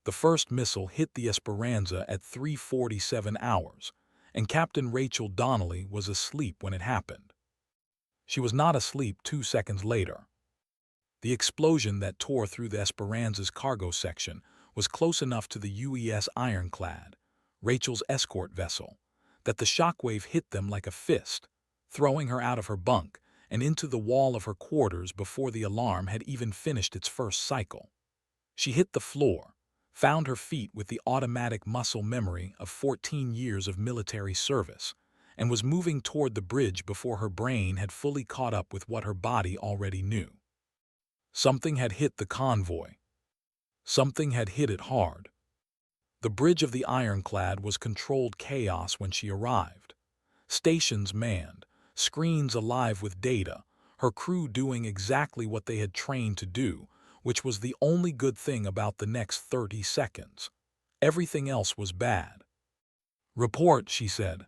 The first missile hit the Esperanza at 3:47 hours, and Captain Rachel Donnelly was asleep when it happened. She was not asleep 2 seconds later. The explosion that tore through the Esperanza's cargo section was close enough to the UES Ironclad, Rachel's escort vessel, that the shockwave hit them like a fist, throwing her out of her bunk and into the wall of her quarters before the alarm had even finished its first cycle. She hit the floor, found her feet with the automatic muscle memory of 14 years of military service, and was moving toward the bridge before her brain had fully caught up with what her body already knew. Something had hit the convoy. Something had hit it hard. The bridge of the Ironclad was controlled chaos when she arrived. Stations manned, screens alive with data, her crew doing exactly what they had trained to do, which was the only good thing about the next 30 seconds. Everything else was bad. "Report," she said.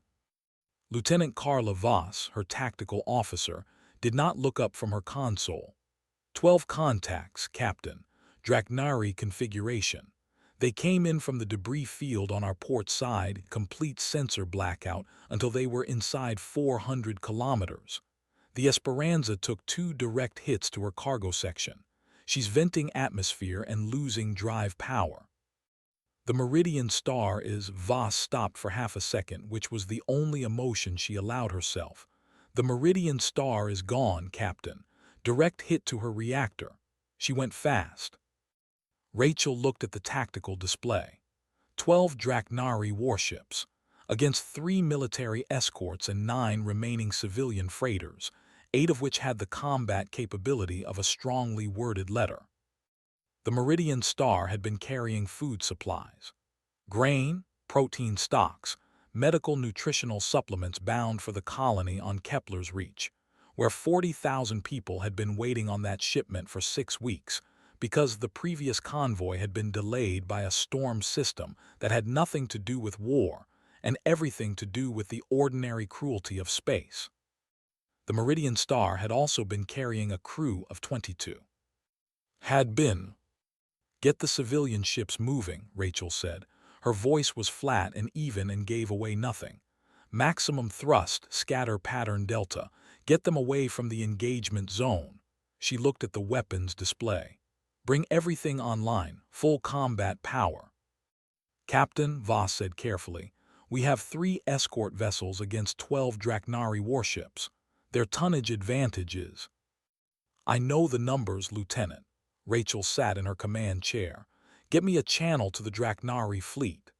Lieutenant Carla Voss, her tactical officer, did not look up from her console. 12 contacts, Captain. Draknari configuration. They came in from the debris field on our port side, complete sensor blackout until they were inside 400 kilometers. The Esperanza took 2 direct hits to her cargo section. She's venting atmosphere and losing drive power. The Meridian Star is. Voss stopped for half a second, which was the only emotion she allowed herself. The Meridian Star is gone, Captain. Direct hit to her reactor. She went fast. Rachel looked at the tactical display. 12 Draknari warships, against 3 military escorts and 9 remaining civilian freighters, 8 of which had the combat capability of a strongly worded letter. The Meridian Star had been carrying food supplies. Grain, protein stocks, medical nutritional supplements bound for the colony on Kepler's Reach, where 40,000 people had been waiting on that shipment for 6 weeks because the previous convoy had been delayed by a storm system that had nothing to do with war and everything to do with the ordinary cruelty of space. The Meridian Star had also been carrying a crew of 22. Had been. "Get the civilian ships moving," Rachel said. Her voice was flat and even and gave away nothing. "Maximum thrust, scatter pattern delta. Get them away from the engagement zone." She looked at the weapons display. "Bring everything online, full combat power." "Captain," Voss said carefully, "we have 3 escort vessels against 12 Draknari warships. Their tonnage advantage is—" "I know the numbers, Lieutenant." Rachel sat in her command chair. "Get me a channel to the Draknari fleet."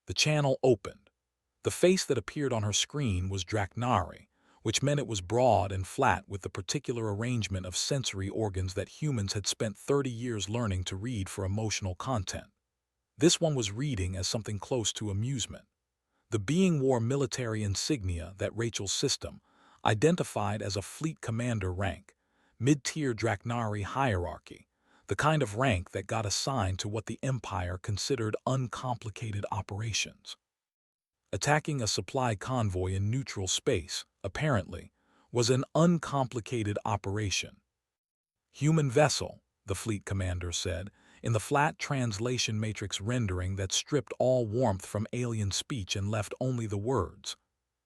The channel opened. The face that appeared on her screen was Draknari, which meant it was broad and flat with the particular arrangement of sensory organs that humans had spent 30 years learning to read for emotional content. This one was reading as something close to amusement. The being wore military insignia that Rachel's system identified as a fleet commander rank, mid-tier Draknari hierarchy, the kind of rank that got assigned to what the Empire considered uncomplicated operations. Attacking a supply convoy in neutral space, apparently, was an uncomplicated operation. "Human vessel," the fleet commander said, in the flat translation matrix rendering that stripped all warmth from alien speech and left only the words.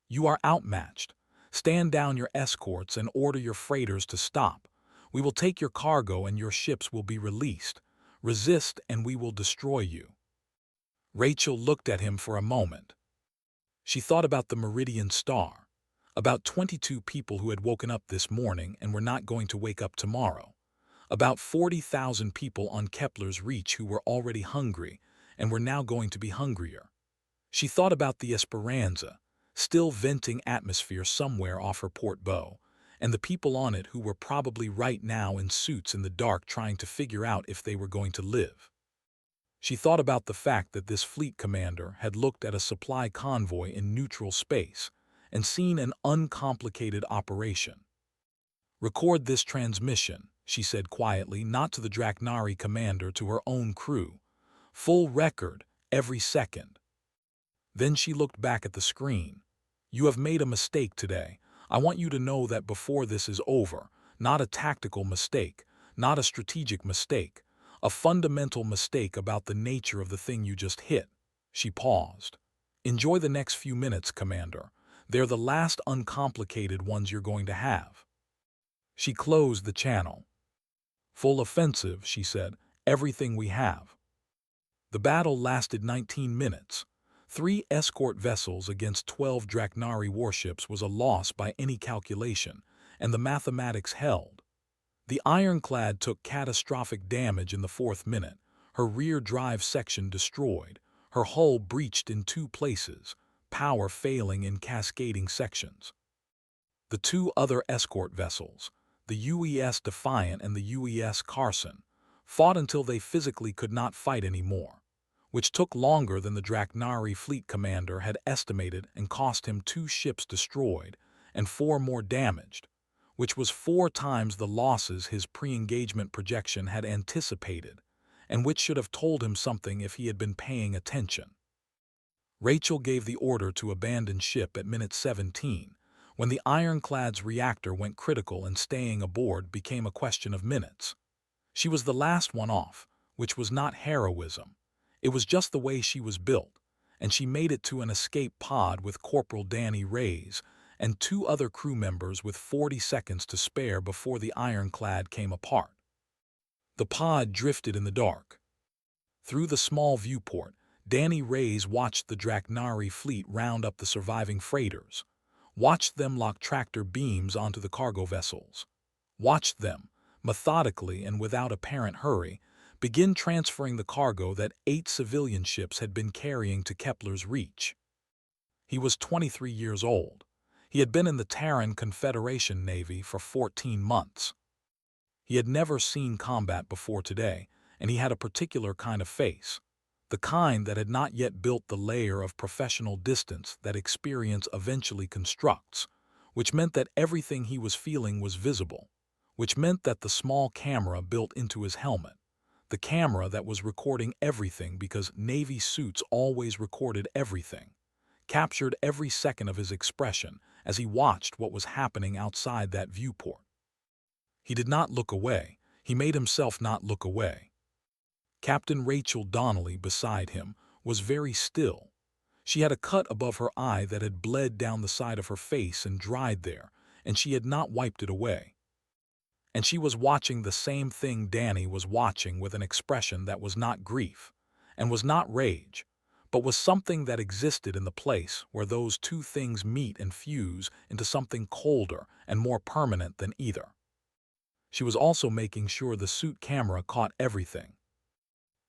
"You are outmatched. Stand down your escorts and order your freighters to stop. We will take your cargo and your ships will be released. Resist and we will destroy you." Rachel looked at him for a moment. She thought about the Meridian Star, about 22 people who had woken up this morning and were not going to wake up tomorrow, about 40,000 people on Kepler's Reach who were already hungry and were now going to be hungrier. She thought about the Esperanza, still venting atmosphere somewhere off her port bow, and the people on it who were probably right now in suits in the dark trying to figure out if they were going to live. She thought about the fact that this fleet commander had looked at a supply convoy in neutral space and seen an uncomplicated operation. "Record this transmission," she said quietly, not to the Draknari commander, to her own crew. "Full record, every second." Then she looked back at the screen. "You have made a mistake today. I want you to know that before this is over, not a tactical mistake, not a strategic mistake, A fundamental mistake about the nature of the thing you just hit. She paused. Enjoy the next few minutes, Commander. They're the last uncomplicated ones you're going to have. She closed the channel. Full offensive, she said. Everything we have. The battle lasted 19 minutes. 3 escort vessels against 12 Draknari warships was a loss by any calculation, and the mathematics held. The ironclad took catastrophic damage in the 4th minute, her rear drive section destroyed, her hull breached in 2 places, power failing in cascading sections. The 2 other escort vessels, the UES Defiant and the UES Carson, fought until they physically could not fight anymore, which took longer than the Draknari fleet commander had estimated and cost him 2 ships destroyed and 4 more damaged, which was 4 times the losses his pre-engagement projection had anticipated, and which should have told him something if he had been paying attention. Rachel gave the order to abandon ship at minute 17, when the ironclad's reactor went critical and staying aboard became a question of minutes. She was the last one off, which was not heroism. It was just the way she was built, and she made it to an escape pod with Corporal Danny Reyes and 2 other crew members with 40 seconds to spare before the ironclad came apart. The pod drifted in the dark. Through the small viewport, Danny Reyes watched the Draknari fleet round up the surviving freighters, watched them lock tractor beams onto the cargo vessels, watched them, methodically and without apparent hurry, begin transferring the cargo that 8 civilian ships had been carrying to Kepler's Reach. He was 23 years old. He had been in the Terran Confederation Navy for 14 months. He had never seen combat before today, and he had a particular kind of face, the kind that had not yet built the layer of professional distance that experience eventually constructs, which meant that everything he was feeling was visible, which meant that the small camera built into his helmet, the camera that was recording everything because Navy suits always recorded everything, captured every second of his expression as he watched what was happening outside that viewport. He did not look away. He made himself not look away. Captain Rachel Donnelly beside him was very still. She had a cut above her eye that had bled down the side of her face and dried there, and she had not wiped it away. And she was watching the same thing Danny was watching with an expression that was not grief, and was not rage, but was something that existed in the place where those 2 things meet and fuse into something colder and more permanent than either. She was also making sure the suit camera caught everything.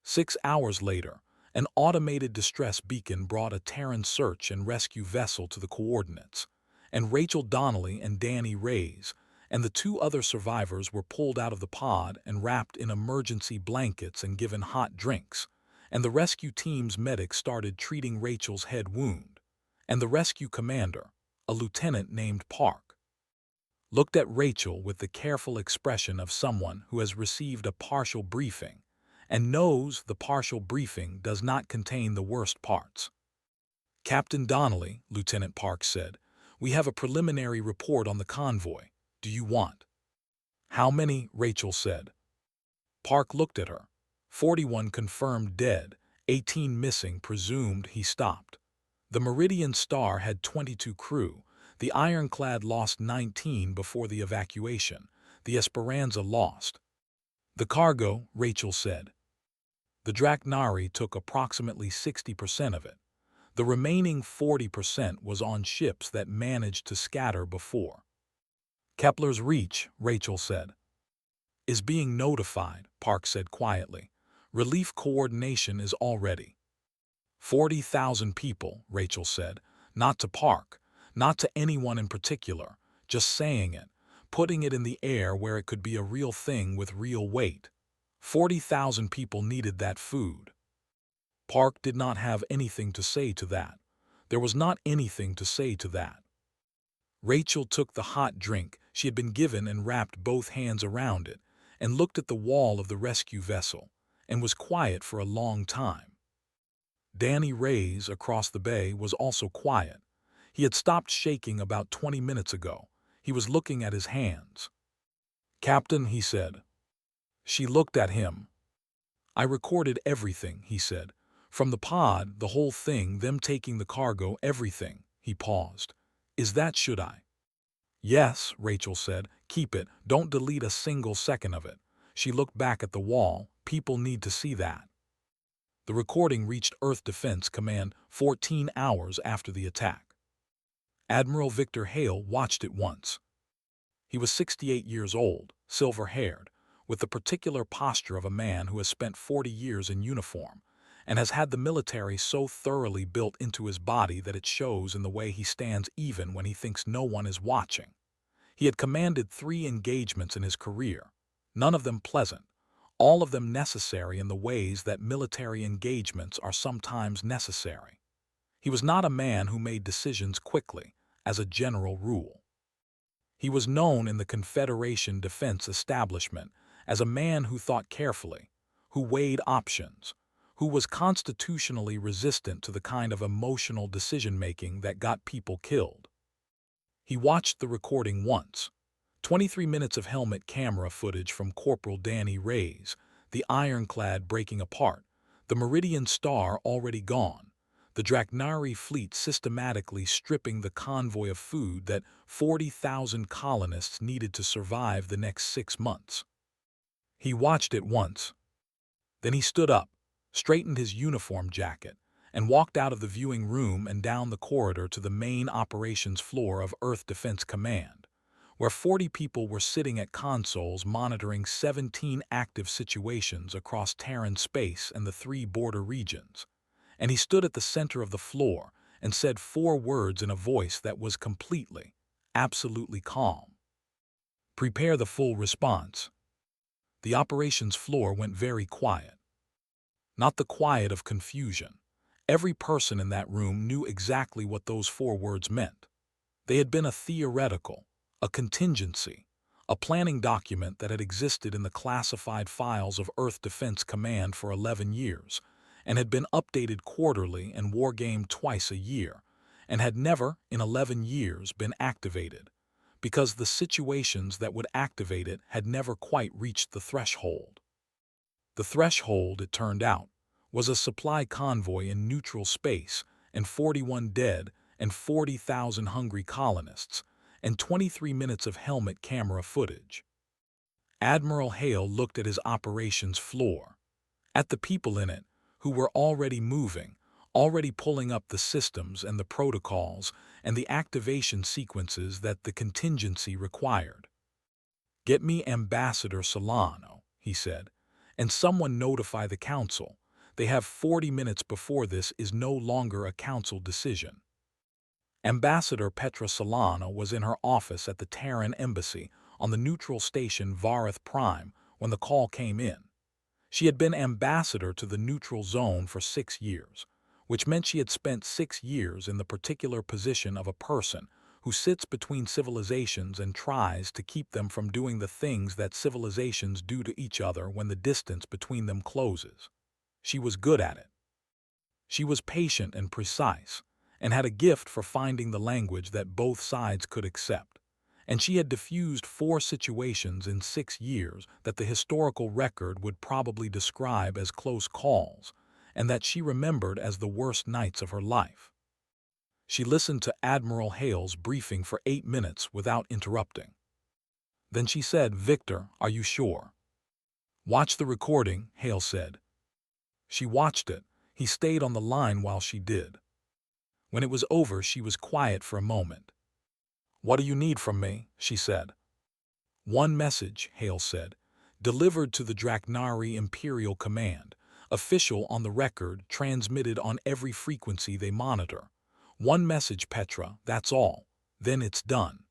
6 hours later, an automated distress beacon brought a Terran search and rescue vessel to the coordinates, and Rachel Donnelly and Danny Reyes and the 2 other survivors were pulled out of the pod and wrapped in emergency blankets and given hot drinks, and the rescue team's medic started treating Rachel's head wound, and the rescue commander, a lieutenant named Park, looked at Rachel with the careful expression of someone who has received a partial briefing and knows the partial briefing does not contain the worst parts. "Captain Donnelly," Lieutenant Park said, "we have a preliminary report on the convoy. Do you want?" "How many?" Rachel said. Park looked at her. 41 confirmed dead, 18 missing presumed. He stopped. The Meridian Star had 22 crew. The Ironclad lost 19 before the evacuation. The Esperanza lost. "The cargo," Rachel said. "The Draknari took approximately 60% of it. The remaining 40% was on ships that managed to scatter before." "Kepler's Reach," Rachel said. "Is being notified," Park said quietly. "Relief coordination is already." 40,000 people, Rachel said, not to Park, not to anyone in particular, just saying it, putting it in the air where it could be a real thing with real weight. 40,000 people needed that food. Park did not have anything to say to that. There was not anything to say to that. Rachel took the hot drink she had been given and wrapped both hands around it, and looked at the wall of the rescue vessel, and was quiet for a long time. Danny Reyes across the bay was also quiet. He had stopped shaking about 20 minutes ago. He was looking at his hands. "Captain," he said. She looked at him. I recorded everything, he said. From the pod, the whole thing, them taking the cargo, everything. He paused. Is that should I? Yes, Rachel said. Keep it. Don't delete a single second of it. She looked back at the wall. People need to see that. The recording reached Earth Defense Command 14 hours after the attack. Admiral Victor Hale watched it once. He was 68 years old, silver-haired, with the particular posture of a man who has spent 40 years in uniform and has had the military so thoroughly built into his body that it shows in the way he stands even when he thinks no one is watching. He had commanded 3 engagements in his career, none of them pleasant, all of them necessary in the ways that military engagements are sometimes necessary. He was not a man who made decisions quickly, as a general rule. He was known in the Confederation defense establishment as a man who thought carefully, who weighed options, who was constitutionally resistant to the kind of emotional decision-making that got people killed. He watched the recording once. 23 minutes of helmet camera footage from Corporal Danny Reyes, the ironclad breaking apart, the Meridian Star already gone, the Draknari fleet systematically stripping the convoy of food that 40,000 colonists needed to survive the next 6 months. He watched it once. Then he stood up, straightened his uniform jacket, and walked out of the viewing room and down the corridor to the main operations floor of Earth Defense Command, where 40 people were sitting at consoles monitoring 17 active situations across Terran space and the 3 border regions. And he stood at the center of the floor and said 4 words in a voice that was completely, absolutely calm. Prepare the full response. The operations floor went very quiet. Not the quiet of confusion. Every person in that room knew exactly what those 4 words meant. They had been a theoretical, a contingency, a planning document that had existed in the classified files of Earth Defense Command for 11 years, and had been updated quarterly and wargamed twice a year, and had never, in 11 years, been activated, because the situations that would activate it had never quite reached the threshold. The threshold, it turned out, was a supply convoy in neutral space, and 41 dead, and 40,000 hungry colonists, and 23 minutes of helmet camera footage. Admiral Hale looked at his operations floor, at the people in it, who were already moving, already pulling up the systems and the protocols and the activation sequences that the contingency required. Get me Ambassador Solano, he said, and someone notify the council. They have 40 minutes before this is no longer a council decision. Ambassador Petra Solano was in her office at the Terran Embassy on the neutral station Vareth Prime when the call came in. She had been ambassador to the neutral zone for 6 years, which meant she had spent 6 years in the particular position of a person who sits between civilizations and tries to keep them from doing the things that civilizations do to each other when the distance between them closes. She was good at it. She was patient and precise, and had a gift for finding the language that both sides could accept. And she had diffused 4 situations in 6 years that the historical record would probably describe as close calls, and that she remembered as the worst nights of her life. She listened to Admiral Hale's briefing for 8 minutes without interrupting. Then she said, "Victor, are you sure?" "Watch the recording," Hale said. She watched it. He stayed on the line while she did. When it was over, she was quiet for a moment. "What do you need from me?" she said. "One message," Hale said, "delivered to the Draknari Imperial Command, official on the record, transmitted on every frequency they monitor. One message, Petra, that's all. Then it's done."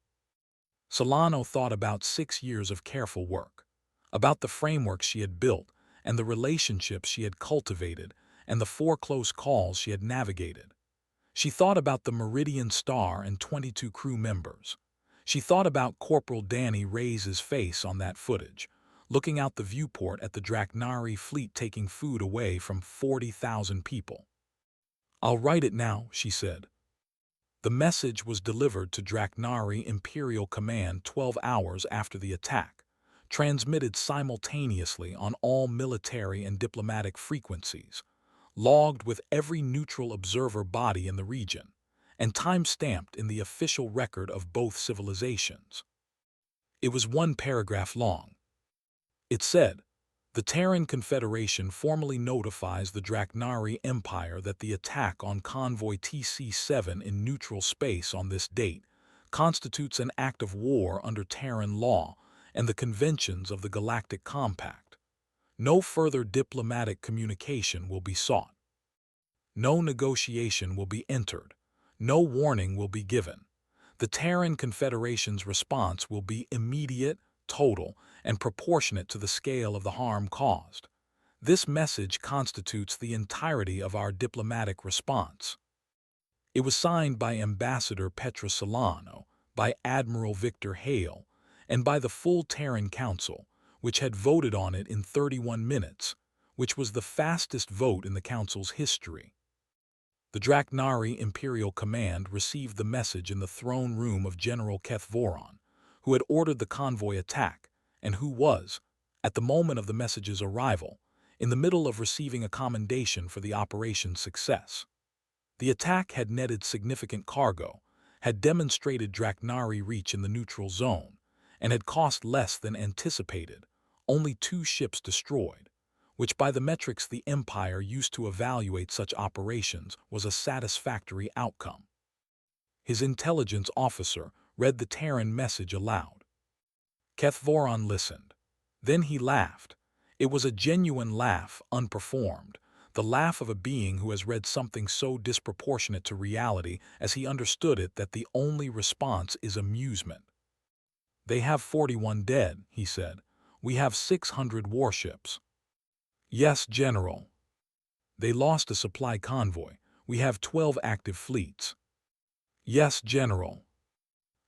Solano thought about 6 years of careful work, about the framework she had built and the relationships she had cultivated and the 4 close calls she had navigated. She thought about the Meridian Star and 22 crew members. She thought about Corporal Danny Reyes' face on that footage, looking out the viewport at the Draknari fleet taking food away from 40,000 people. "I'll write it now," she said. The message was delivered to Draknari Imperial Command 12 hours after the attack, transmitted simultaneously on all military and diplomatic frequencies, logged with every neutral observer body in the region, and time-stamped in the official record of both civilizations. It was one paragraph long. It said, "The Terran Confederation formally notifies the Draknari Empire that the attack on Convoy TC-7 in neutral space on this date constitutes an act of war under Terran law and the conventions of the Galactic Compact. No further diplomatic communication will be sought. No negotiation will be entered. No warning will be given. The Terran Confederation's response will be immediate, total, and proportionate to the scale of the harm caused. This message constitutes the entirety of our diplomatic response." It was signed by Ambassador Petra Solano, by Admiral Victor Hale, and by the full Terran Council, which had voted on it in 31 minutes, which was the fastest vote in the Council's history. The Draknari Imperial Command received the message in the throne room of General Keth Voron, who had ordered the convoy attack, and who was, at the moment of the message's arrival, in the middle of receiving a commendation for the operation's success. The attack had netted significant cargo, had demonstrated Draknari reach in the neutral zone, and had cost less than anticipated, only 2 ships destroyed, which by the metrics the Empire used to evaluate such operations was a satisfactory outcome. His intelligence officer read the Terran message aloud. Keth Voron listened. Then he laughed. It was a genuine laugh, unperformed, the laugh of a being who has read something so disproportionate to reality as he understood it that the only response is amusement. "They have 41 dead," he said. "We have 600 warships." "Yes, General." "They lost a supply convoy. We have 12 active fleets." "Yes, General."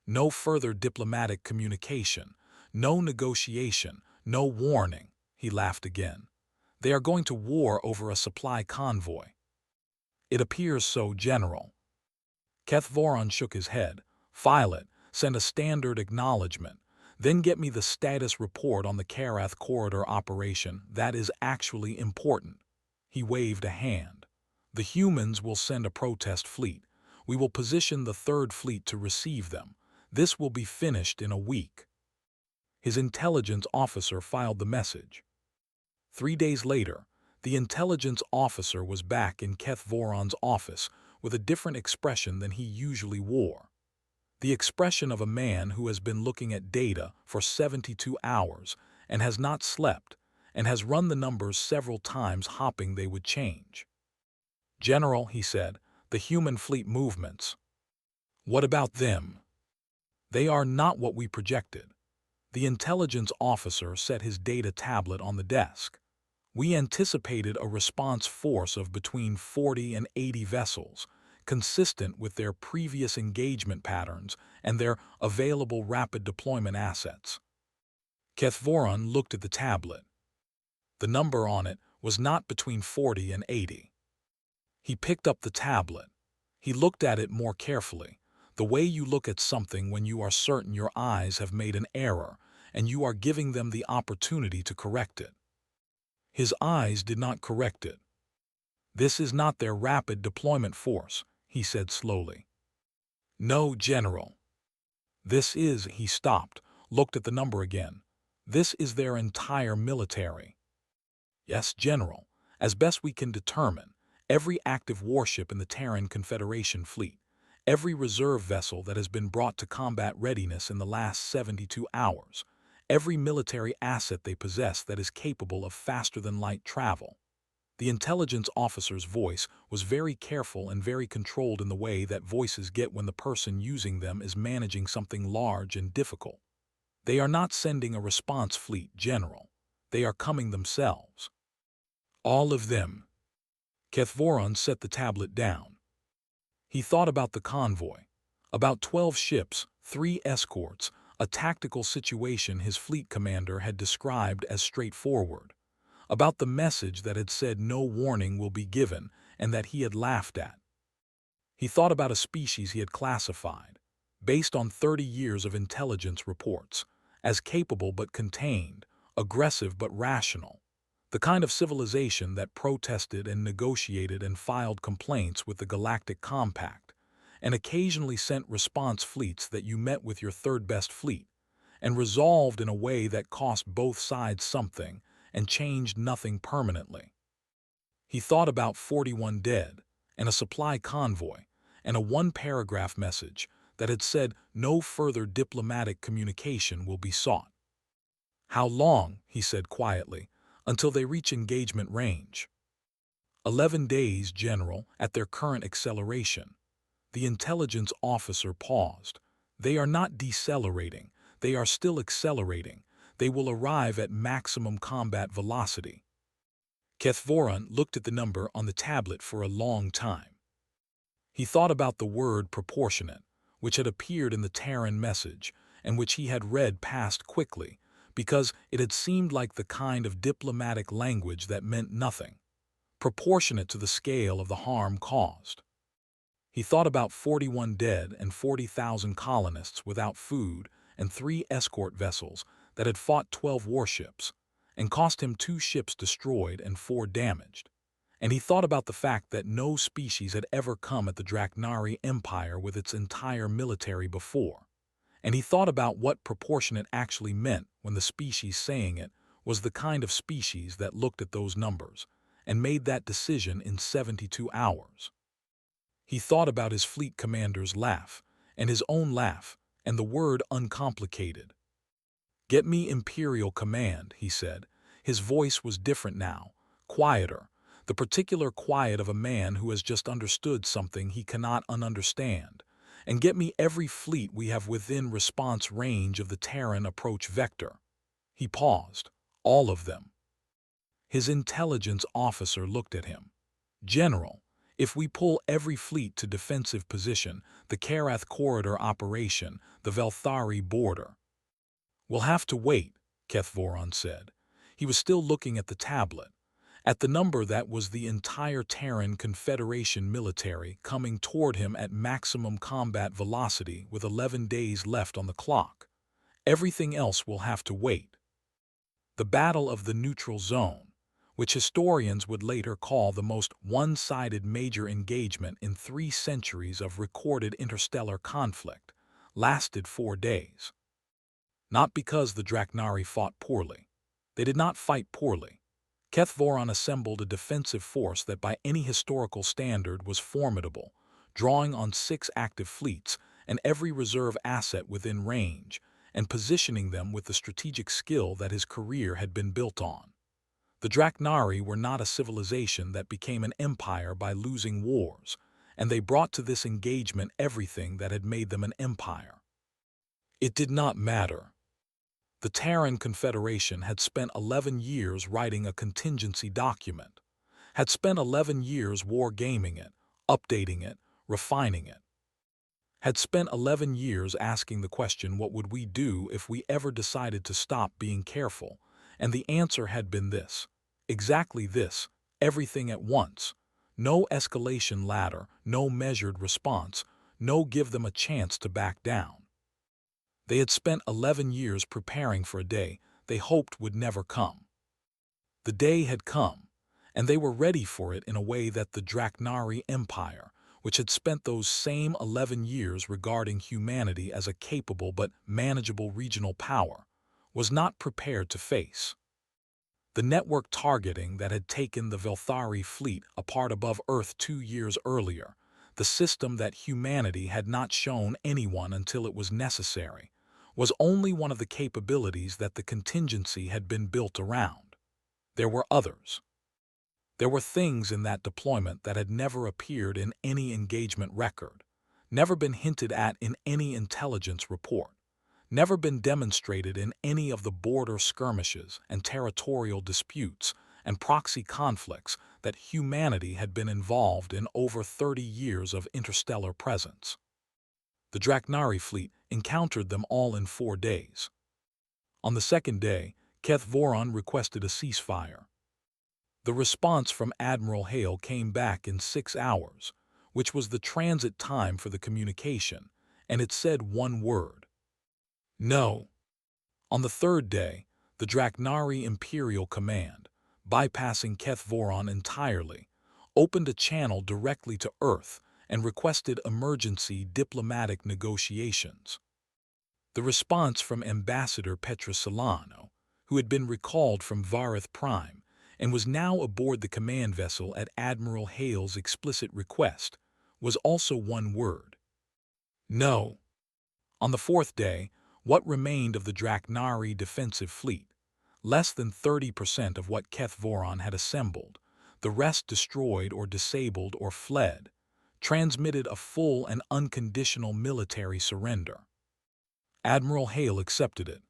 No further diplomatic communication, no negotiation, no warning. He laughed again. "They are going to war over a supply convoy." "It appears so, General." Keth Voron shook his head. "File it, send a standard acknowledgement, then get me the status report on the Karath corridor operation. That is actually important." He waved a hand. "The humans will send a protest fleet. We will position the 3rd Fleet to receive them. This will be finished in a week." His intelligence officer filed the message. 3 days later, the intelligence officer was back in Keth Voron's office with a different expression than he usually wore. The expression of a man who has been looking at data for 72 hours and has not slept and has run the numbers several times hoping they would change. "General," he said, "the human fleet movements. What about them?" "They are not what we projected." The intelligence officer set his data tablet on the desk. "We anticipated a response force of between 40 and 80 vessels, consistent with their previous engagement patterns and their available rapid deployment assets." Keth Voron looked at the tablet. The number on it was not between 40 and 80. He picked up the tablet. He looked at it more carefully, the way you look at something when you are certain your eyes have made an error and you are giving them the opportunity to correct it. His eyes did not correct it. "This is not their rapid deployment force," he said slowly. "No, General." "This is," he stopped, looked at the number again. "This is their entire military." "Yes, General. As best we can determine, every active warship in the Terran Confederation fleet, every reserve vessel that has been brought to combat readiness in the last 72 hours, every military asset they possess that is capable of faster-than-light travel." The intelligence officer's voice was very careful and very controlled in the way that voices get when the person using them is managing something large and difficult. "They are not sending a response fleet, General. They are coming themselves." "All of them." Keth Voron set the tablet down. He thought about the convoy, about 12 ships, 3 escorts, a tactical situation his fleet commander had described as straightforward, about the message that had said no warning will be given and that he had laughed at. He thought about a species he had classified, based on 30 years of intelligence reports, as capable but contained, aggressive but rational, the kind of civilization that protested and negotiated and filed complaints with the Galactic Compact, and occasionally sent response fleets that you met with your third-best fleet, and resolved in a way that cost both sides something and changed nothing permanently. He thought about 41 dead, and a supply convoy, and a one-paragraph message that had said no further diplomatic communication will be sought. "How long," he said quietly, "until they reach engagement range?" 11 days, General, at their current acceleration." The intelligence officer paused. "They are not decelerating. They are still accelerating. They will arrive at maximum combat velocity." Kethvoron looked at the number on the tablet for a long time. He thought about the word proportionate, which had appeared in the Terran message, and which he had read past quickly, because it had seemed like the kind of diplomatic language that meant nothing, proportionate to the scale of the harm caused. He thought about 41 dead and 40,000 colonists without food and 3 escort vessels that had fought 12 warships, and cost him 2 ships destroyed and 4 damaged. And he thought about the fact that no species had ever come at the Draknari Empire with its entire military before. And he thought about what proportionate actually meant when the species saying it was the kind of species that looked at those numbers and made that decision in 72 hours. He thought about his fleet commander's laugh, and his own laugh, and the word uncomplicated. "Get me Imperial Command," he said. His voice was different now, quieter, the particular quiet of a man who has just understood something he cannot ununderstand. "And get me every fleet we have within response range of the Terran approach vector." He paused. "All of them." His intelligence officer looked at him. "General, if we pull every fleet to defensive position, the Karath corridor operation, the Velthari border." "We'll have to wait," Kethvoron said. He was still looking at the tablet, at the number that was the entire Terran Confederation military coming toward him at maximum combat velocity with 11 days left on the clock. Everything else will have to wait. The Battle of the Neutral Zone, which historians would later call the most one-sided major engagement in 3 centuries of recorded interstellar conflict, lasted 4 days. Not because the Draknari fought poorly. They did not fight poorly. Kethvoron assembled a defensive force that by any historical standard was formidable, drawing on 6 active fleets and every reserve asset within range, and positioning them with the strategic skill that his career had been built on. The Draknari were not a civilization that became an empire by losing wars, and they brought to this engagement everything that had made them an empire. It did not matter. The Terran Confederation had spent 11 years writing a contingency document, had spent 11 years wargaming it, updating it, refining it, had spent 11 years asking the question, what would we do if we ever decided to stop being careful? And the answer had been this. Exactly this, everything at once. No escalation ladder, no measured response, no give them a chance to back down. They had spent 11 years preparing for a day they hoped would never come. The day had come, and they were ready for it in a way that the Draknari Empire, which had spent those same 11 years regarding humanity as a capable but manageable regional power, was not prepared to face. The network targeting that had taken the Velthari fleet apart above Earth 2 years earlier, the system that humanity had not shown anyone until it was necessary, was only one of the capabilities that the contingency had been built around. There were others. There were things in that deployment that had never appeared in any engagement record, never been hinted at in any intelligence report, never been demonstrated in any of the border skirmishes and territorial disputes and proxy conflicts that humanity had been involved in over 30 years of interstellar presence. The Draknari fleet encountered them all in 4 days. On the 2nd day, Kethvoron requested a ceasefire. The response from Admiral Hale came back in 6 hours, which was the transit time for the communication, and it said one word. "No." On the third day, the Draknari Imperial Command, bypassing Keth Voron entirely, opened a channel directly to Earth and requested emergency diplomatic negotiations. The response from Ambassador Petra Solano, who had been recalled from Varith Prime and was now aboard the command vessel at Admiral Hale's explicit request, was also one word: no. On the fourth day, what remained of the Draknari defensive fleet, less than 30% of what Keth Voron had assembled, the rest destroyed or disabled or fled, transmitted a full and unconditional military surrender. Admiral Hale accepted it.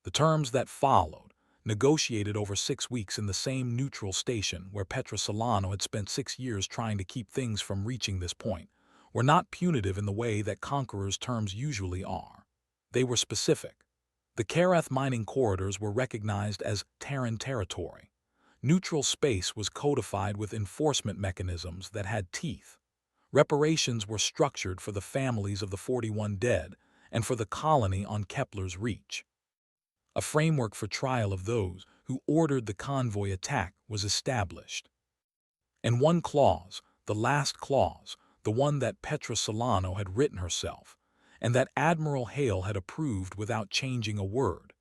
The terms that followed, negotiated over 6 weeks in the same neutral station where Petra Solano had spent 6 years trying to keep things from reaching this point, were not punitive in the way that conquerors' terms usually are. They were specific. The Karath mining corridors were recognized as Terran territory. Neutral space was codified with enforcement mechanisms that had teeth. Reparations were structured for the families of the 41 dead and for the colony on Kepler's Reach. A framework for trial of those who ordered the convoy attack was established. And one clause, the last clause, the one that Petra Solano had written herself, and that Admiral Hale had approved without changing a word,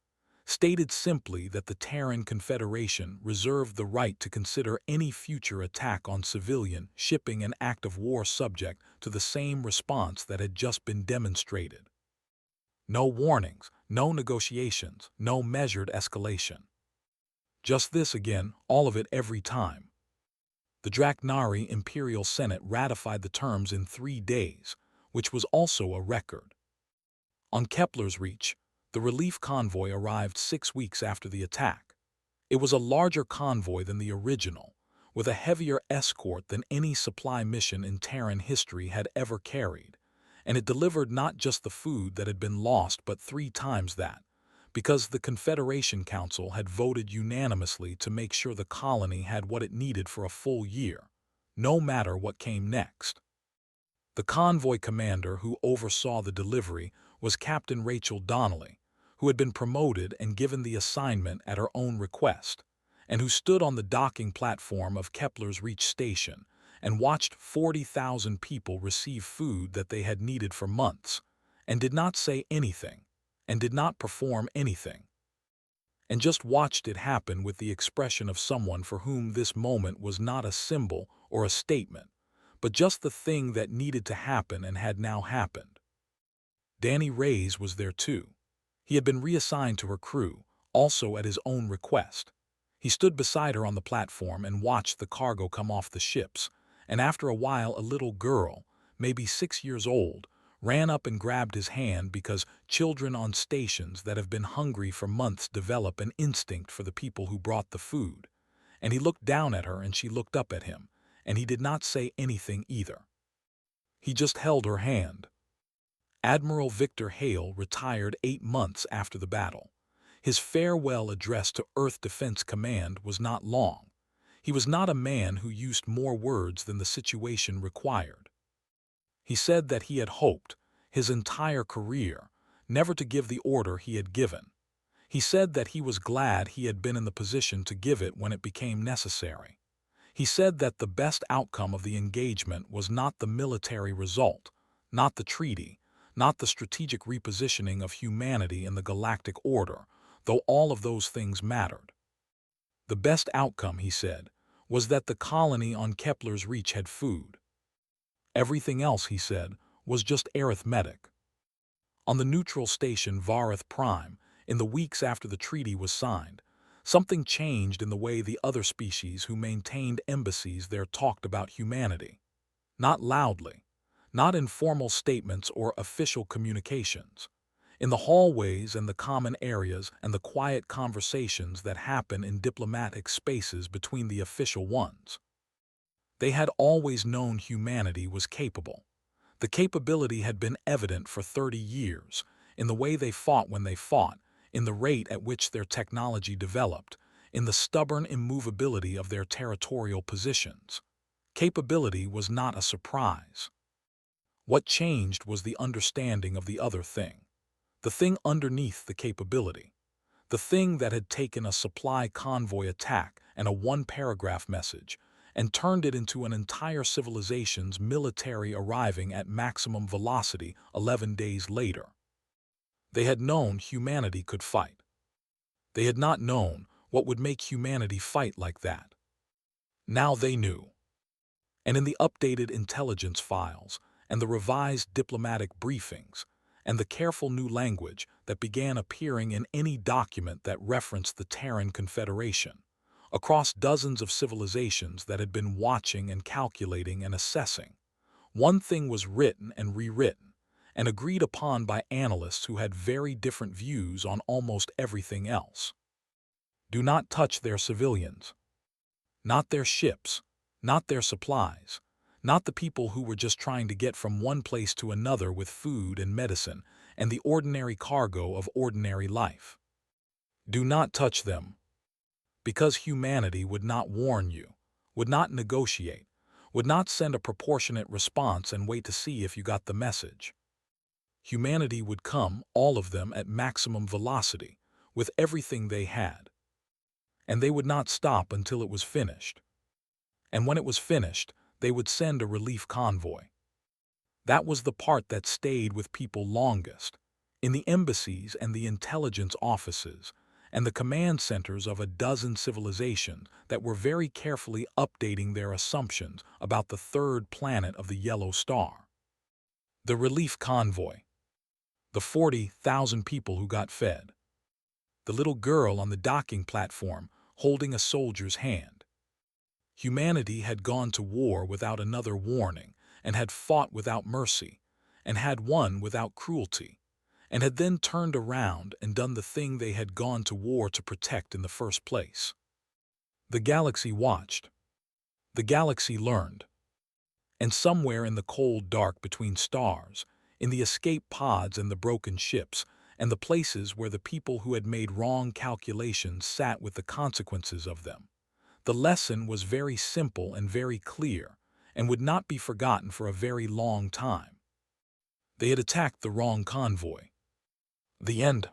stated simply that the Terran Confederation reserved the right to consider any future attack on civilian shipping an act of war subject to the same response that had just been demonstrated. No warnings, no negotiations, no measured escalation. Just this again, all of it every time. The Draknari Imperial Senate ratified the terms in 3 days, which was also a record. On Kepler's Reach, the relief convoy arrived 6 weeks after the attack. It was a larger convoy than the original, with a heavier escort than any supply mission in Terran history had ever carried, and it delivered not just the food that had been lost but 3 times that, because the Confederation Council had voted unanimously to make sure the colony had what it needed for a full year, no matter what came next. The convoy commander who oversaw the delivery was Captain Rachel Donnelly, who had been promoted and given the assignment at her own request, and who stood on the docking platform of Kepler's Reach Station and watched 40,000 people receive food that they had needed for months, and did not say anything, and did not perform anything, and just watched it happen with the expression of someone for whom this moment was not a symbol or a statement, but just the thing that needed to happen and had now happened. Danny Reyes was there too. He had been reassigned to her crew, also at his own request. He stood beside her on the platform and watched the cargo come off the ships, and after a while a little girl, maybe 6 years old, ran up and grabbed his hand because children on stations that have been hungry for months develop an instinct for the people who brought the food. And he looked down at her and she looked up at him, and he did not say anything either. He just held her hand. Admiral Victor Hale retired 8 months after the battle. His farewell address to Earth Defense Command was not long. He was not a man who used more words than the situation required. He said that he had hoped, his entire career, never to give the order he had given. He said that he was glad he had been in the position to give it when it became necessary. He said that the best outcome of the engagement was not the military result, not the treaty, not the strategic repositioning of humanity in the galactic order, though all of those things mattered. The best outcome, he said, was that the colony on Kepler's Reach had food. Everything else, he said, was just arithmetic. On the neutral station Varith Prime, in the weeks after the treaty was signed, something changed in the way the other species who maintained embassies there talked about humanity. Not loudly, not in formal statements or official communications. In the hallways and the common areas and the quiet conversations that happen in diplomatic spaces between the official ones. They had always known humanity was capable. The capability had been evident for 30 years, in the way they fought when they fought, in the rate at which their technology developed, in the stubborn immovability of their territorial positions. Capability was not a surprise. What changed was the understanding of the other thing. The thing underneath the capability. The thing that had taken a supply convoy attack and a one-paragraph message and turned it into an entire civilization's military arriving at maximum velocity 11 days later. They had known humanity could fight. They had not known what would make humanity fight like that. Now they knew. And in the updated intelligence files and the revised diplomatic briefings and the careful new language that began appearing in any document that referenced the Terran Confederation, across dozens of civilizations that had been watching and calculating and assessing, one thing was written and rewritten and agreed upon by analysts who had very different views on almost everything else. Do not touch their civilians. Not their ships, not their supplies, not the people who were just trying to get from one place to another with food and medicine and the ordinary cargo of ordinary life. Do not touch them. Because humanity would not warn you, would not negotiate, would not send a proportionate response and wait to see if you got the message. Humanity would come, all of them, at maximum velocity, with everything they had. And they would not stop until it was finished. And when it was finished, they would send a relief convoy. That was the part that stayed with people longest, in the embassies and the intelligence offices, and the command centers of a dozen civilizations that were very carefully updating their assumptions about the third planet of the yellow star. The relief convoy. The 40,000 people who got fed. The little girl on the docking platform holding a soldier's hand. Humanity had gone to war without another warning, and had fought without mercy, and had won without cruelty, and had then turned around and done the thing they had gone to war to protect in the first place. The galaxy watched. The galaxy learned. And somewhere in the cold dark between stars, in the escape pods and the broken ships, and the places where the people who had made wrong calculations sat with the consequences of them, the lesson was very simple and very clear, and would not be forgotten for a very long time. They had attacked the wrong convoy. The end.